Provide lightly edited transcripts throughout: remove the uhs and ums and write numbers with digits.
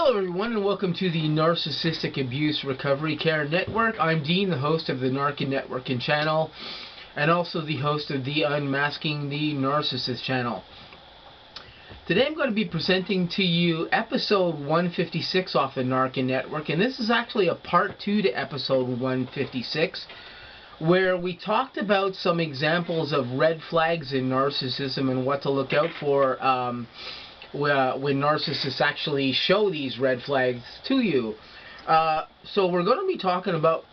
Hello everyone and welcome to the Narcissistic Abuse Recovery Care Network. I'm Dean, the host of the N.A.R.C.N Network and channel, and also the host of the Unmasking the Narcissist channel. Today I'm going to be presenting to you episode 156 off the N.A.R.C.N Network, and this is actually a part 2 to episode 156, where we talked about some examples of red flags in narcissism and what to look out for when narcissists actually show these red flags to you. So we're going to be talking about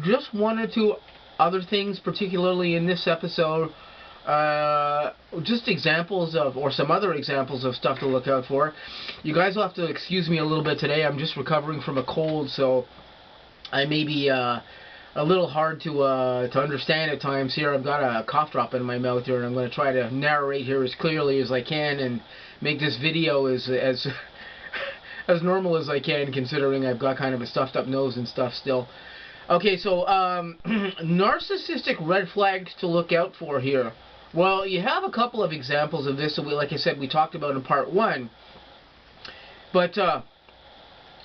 just one or two other things, particularly in this episode. Just examples of, or some other examples of stuff to look out for. You guys will have to excuse me a little bit today. I'm just recovering from a cold, so I may be a little hard to understand at times here. I've got a cough drop in my mouth here, and I'm going to try to narrate here as clearly as I can and make this video as normal as I can, considering I've got kind of a stuffed up nose and stuff still. Okay, so narcissistic red flags to look out for here. Well, you have a couple of examples of this that like I said, we talked about in part 1. But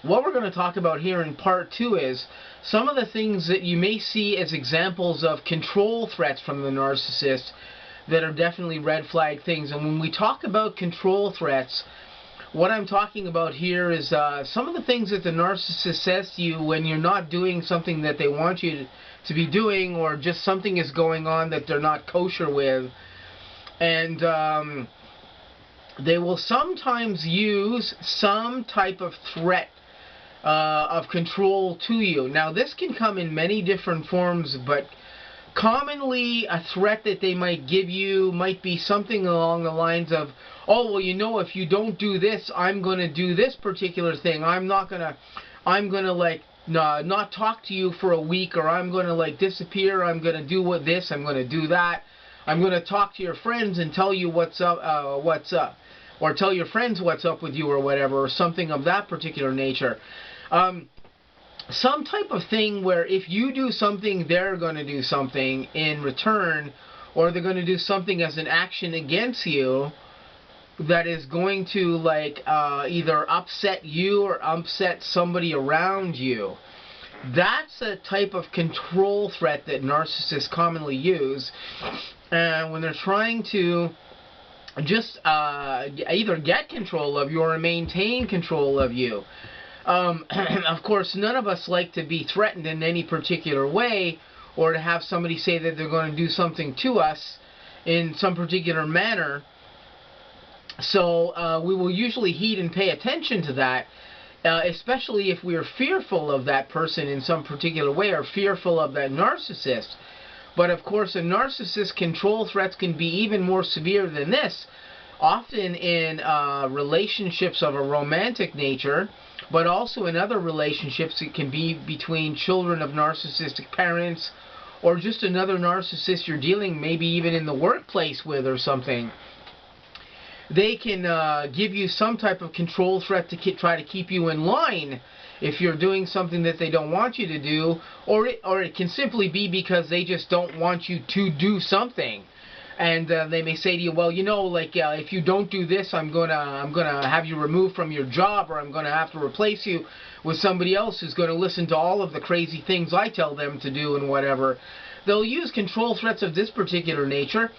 what we're going to talk about here in part 2 is some of the things that you may see as examples of control threats from the narcissist that are definitely red flag things. And when we talk about control threats, what I'm talking about here is some of the things that the narcissist says to you when you're not doing something that they want you to be doing, or just something is going on that they're not kosher with. And they will sometimes use some type of threat of control to you. Now, this can come in many different forms, but commonly a threat that they might give you might be something along the lines of, oh, well, you know, if you don't do this, I'm going to do this particular thing. I'm going to like not talk to you for a week, or I'm going to like disappear. I'm going to do this, I'm going to do that. I'm going to talk to your friends and tell you what's up, or tell your friends what's up with you, or whatever, or something of that particular nature. Some type of thing where if you do something, they're going to do something in return, or they're going to do something as an action against you that is going to like either upset you or upset somebody around you. That's a type of control threat that narcissists commonly use when they're trying to just either get control of you or maintain control of you. Of course, none of us like to be threatened in any particular way, or to have somebody say that they're going to do something to us in some particular manner. So we will usually heed and pay attention to that, especially if we are fearful of that person in some particular way, or fearful of that narcissist. But of course, a narcissist's control threats can be even more severe than this, often in relationships of a romantic nature, but also in other relationships. It can be between children of narcissistic parents, or just another narcissist you're dealing, maybe even in the workplace with or something. They can give you some type of control threat to try to keep you in line if you're doing something that they don't want you to do, or it can simply be because they just don't want you to do something. And they may say to you, well, you know, like if you don't do this, I'm gonna have you removed from your job, or I'm gonna have to replace you with somebody else who's going to listen to all of the crazy things I tell them to do and whatever. They'll use control threats of this particular nature,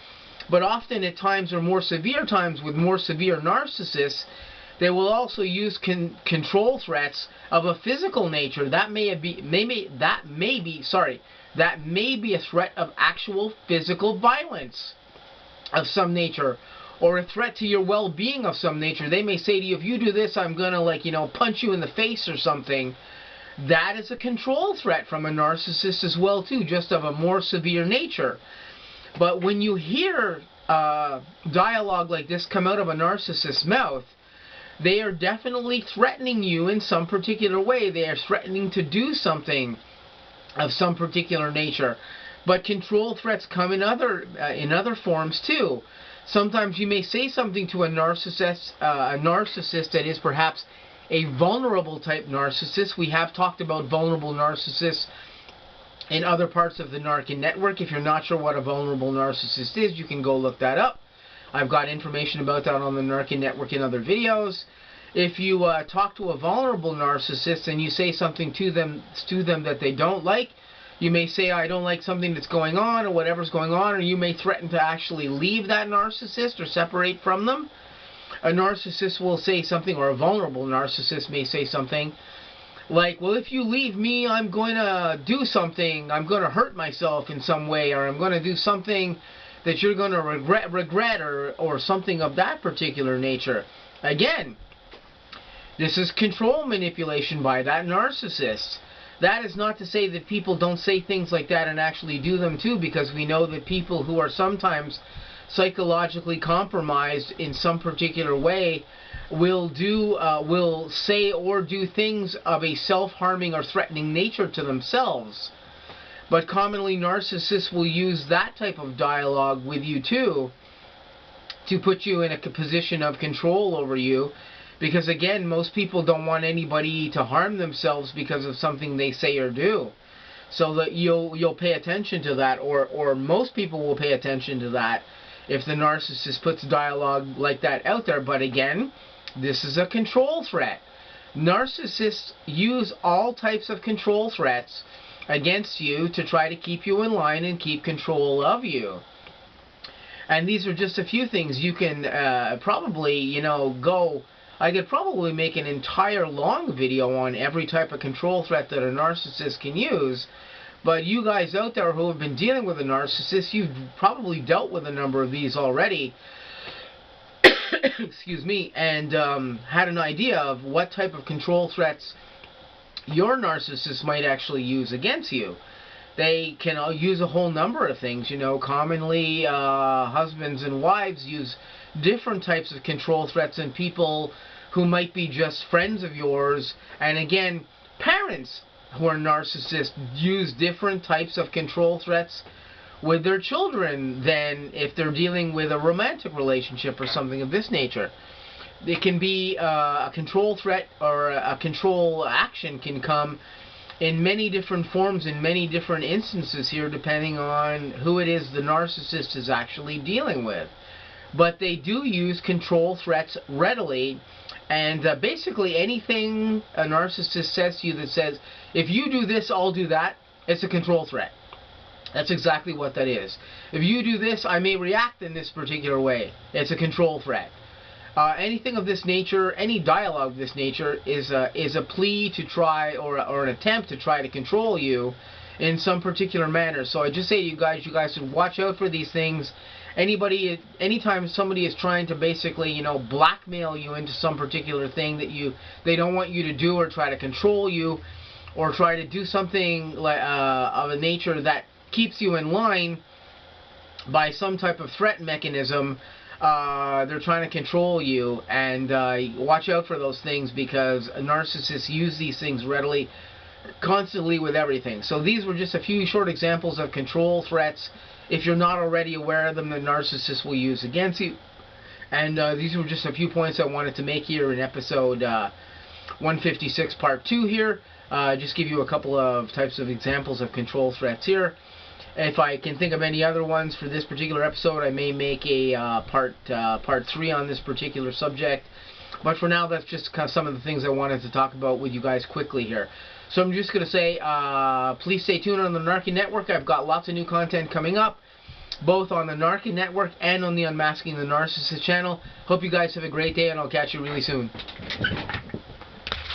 but often at times, or more severe times with more severe narcissists, they will also use control threats of a physical nature. That may be a threat of actual physical violence of some nature, or a threat to your well-being of some nature. They may say to you, if you do this, I'm gonna, like, you know, punch you in the face or something. That is a control threat from a narcissist as well too, just of a more severe nature. But when you hear dialogue like this come out of a narcissist's mouth, they are definitely threatening you in some particular way. They are threatening to do something of some particular nature. But control threats come in other forms too. Sometimes you may say something to a narcissist that is perhaps a vulnerable type narcissist. We have talked about vulnerable narcissists in other parts of the N.A.R.C.N network. If you're not sure what a vulnerable narcissist is, you can go look that up. I've got information about that on the N.A.R.C.N network in other videos. If you talk to a vulnerable narcissist and you say something to them that they don't like, you may say, I don't like something that's going on, or whatever's going on, or you may threaten to actually leave that narcissist or separate from them. A narcissist will say something, or a vulnerable narcissist may say something like, well, if you leave me, I'm going to do something, I'm going to hurt myself in some way, or I'm going to do something that you're going to regret, or something of that particular nature. Again, this is control manipulation by that narcissist. That is not to say that people don't say things like that and actually do them too, because we know that people who are sometimes psychologically compromised in some particular way will say or do things of a self-harming or threatening nature to themselves. But commonly narcissists will use that type of dialogue with you too, to put you in a position of control over you. Because again, most people don't want anybody to harm themselves because of something they say or do. So that you'll pay attention to that, or most people will pay attention to that if the narcissist puts dialogue like that out there. But again, this is a control threat. Narcissists use all types of control threats against you to try to keep you in line and keep control of you. And these are just a few things. You can probably, I could probably make an entire long video on every type of control threat that a narcissist can use. But you guys out there who have been dealing with a narcissist, you've probably dealt with a number of these already. Excuse me. And had an idea of what type of control threats your narcissist might actually use against you. They can use a whole number of things. Commonly husbands and wives use different types of control threats, and people who might be just friends of yours. And again, parents who are narcissists use different types of control threats with their children than if they're dealing with a romantic relationship or something of this nature. It can be a control threat, or a control action can come in many different forms, in many different instances here, depending on who it is the narcissist is actually dealing with. But they do use control threats readily, and basically anything a narcissist says to you that says, if you do this, I'll do that, it's a control threat. That's exactly what that is. If you do this, I may react in this particular way. It's a control threat. Anything of this nature, any dialogue of this nature, is a plea to try, or an attempt to try to control you in some particular manner. So I just say to you guys should watch out for these things. Anytime somebody is trying to basically, blackmail you into some particular thing that they don't want you to do, or try to control you, or try to do something like of a nature that keeps you in line by some type of threat mechanism, they're trying to control you. And watch out for those things, because narcissists use these things readily, constantly, with everything. So these were just a few short examples of control threats, if you're not already aware of them, the narcissist will use against you. And these were just a few points I wanted to make here in episode 156 part 2 here. Just give you a couple of types of examples of control threats here. If I can think of any other ones for this particular episode, I may make a part 3 on this particular subject. But for now, that's just kind of some of the things I wanted to talk about with you guys quickly here. So I'm just going to say, please stay tuned on the N.A.R.C.N network. I've got lots of new content coming up, both on the N.A.R.C.N network and on the Unmasking the Narcissist channel. Hope you guys have a great day, and I'll catch you really soon.